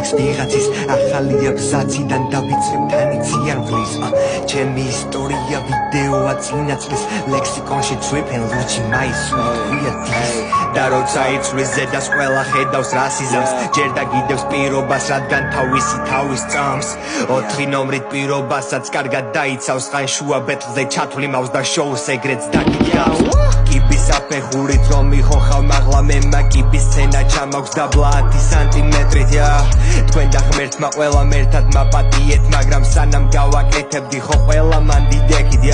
მაქვს ვიღაცის ახალია ბზაციდან დავიწყებ თანიციან ვლის ჩემი ისტორია ვიდეოა წინაწლის ლექსიკონში წვიფენ ლუჩი მაისურია დის და როცა იწვის ზედას ყველა ხედავს რასიზმს ჯერ და გიდევს პირობას რადგან თავისი თავის წამს 4 ნომრით პირობასაც კარგად დაიცავს ხანშუა ბეთლზე ჩათვლიმავს და შოუს ეგრეც დაგიგავს კიბის აფეხურით რომ მიხოხავ მაღლა მე მაგიბის სცენა ჩამაქვს დაბლა 10 სანტიმეტრით თქვენ და ღმერთმა ყველა მერთად მაპატიეთ მაგრამ სანამ გავაკეთებდი ხო ყველა მან დიდექით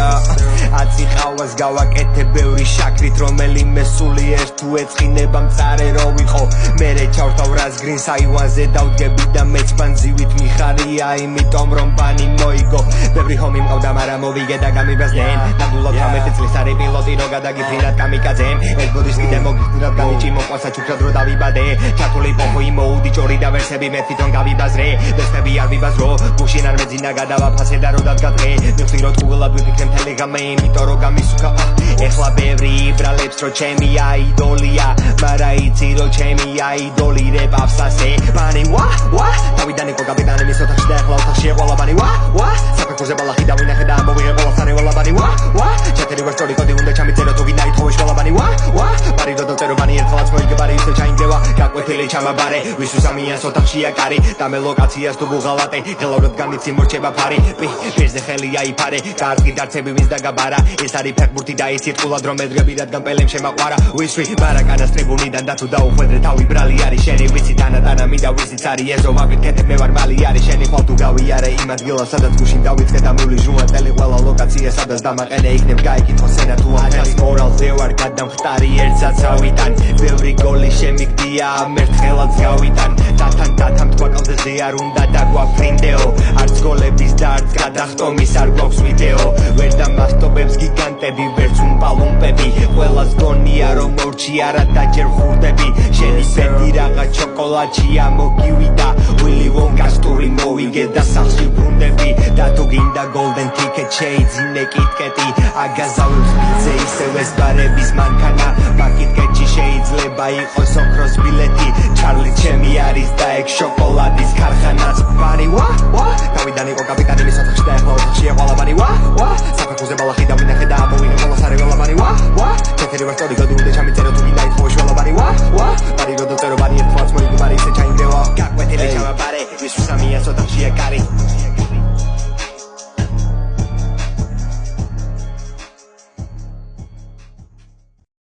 აცი ყავას გავაკეთებ ბევრი შაქრით რომელიმე სულიერ თუ ეწყინება მწარე რო ვიყო მერე ჩავთავ რას გრინს აივანზე დავდგები და მეც ბანძივით მიხარია იმიტომ რომ ბანი მოიგო ბევრი ჰომი მყავდა მაგრამ მოვიგე და გამიბაზდნენ ნამდვილად 13 წლის არი პილოტი რო გადაგიფრინათ კამიკაძემ ერთგოდის კიდე მოგდირად გამიჭი მოყვასა ჩუქრად რო დავიბადე ჩათული პოხი მოუდი ჭორი და ვერსები მე თვითონ გავიბაზრე დესები არ ვიბაზრო გუშინ არ მეძინა გადავაფასე და რო დადგადრე მივხვდი რომ თუღლად ვიფიქრე მთელი გამე იმიტომ რომ გამისუქა ეხლა ბევრი იბრალებს რომ ჩემი აიდოლია მარა იცი რომ ჩემი აიდოლი რეპავს ასე ბანი ვა დავიდან იყო კაპიტანი მის ოთახში და ეხლა ოთახში ეყოლა ბანი ვა საფეხურზე ბალახი დავინახე და მოვიღე ყველა სარეველა ბანი ვა ჩათერი ვარ სწორი კოდი უნდა ჩამიწერო თუ გინდა ითხოვე შველა ბანი ვა ბარი რო დავწერო ბანი ერთხელაც მოიგე ბარი ისე ჩაინდევა გაკვეთილი ჩამაბარე ვისთვის ამიანს ოთახშია კარი და მე ლოკაციას თუ ბუღალატე ღელავრად განიცი მორჩება ფარი პირზე ხელი აიფარე კარგი დარცები ვინს დაგაბარა ეს არის ფეხბურთი და ის ირყულად რომ ეძღები რადგან პელემ შემაყვარა ვისვი ბარაკანას ტრიბუნიდან და თუ დაუხვედრე თავი ბრალი არის შენი ვიცი თანატანა მინდა ვისიც არის ეზო ვაკეთებ მე ვარ მალი არის შენი ხვალ თუ გავიარე იმ ადგილას სადაც გუშინ დავიწყე და მივლი ჟურნალისტელი ყველა ლოკაცია სადაც დამაყენე იქნებ გაიკითხო სენა თუ ამას მორალზე ვარ გადამხტარი ერთსაცავიდან ბევრი გოლი შემიგდია ამერთხელაც გავიტან დათან თქვა კალდეზე არ უნდა დაგვაფრინდეო არც გოლების და არც გადახტომის არ გვაქვს ვიდეო ვერ დამასტობებს გიგანტები ვერც უმპალუმპები ყველას გონია რომ მორჩი არა დაჯერ ხურდები შენი ბედი რაღა ჩოკოლადშია მოგივიდა ვილი ვონკას ტური მოვიგე და სახში ბრუნდები და თუ გინდა golden ticket შეიძინე კიტკეტი აგაზავებს ბიძე ისევ ეს ბარების მანქანა მაკიტკეტში შეიძლება იყოს ოქროს ბილეთი ჩარლი ჩემი არის და ეგ შოკოლადის ქარხანაც ბანი ვა დავიდან იყო კაპიტანი მის ოთახში და ეხლა ოთახში ეყოლა ბანი ვა საფეხურზე ბალახი დავინახე და მოვიღე ყველა სარეველა ბანი ვა ჩათერი ვარ სწორი კოდი უნდა ჩამიწერო თუ გინდა ითხოვე შველა ბანი ვა ბარი რო დავწერო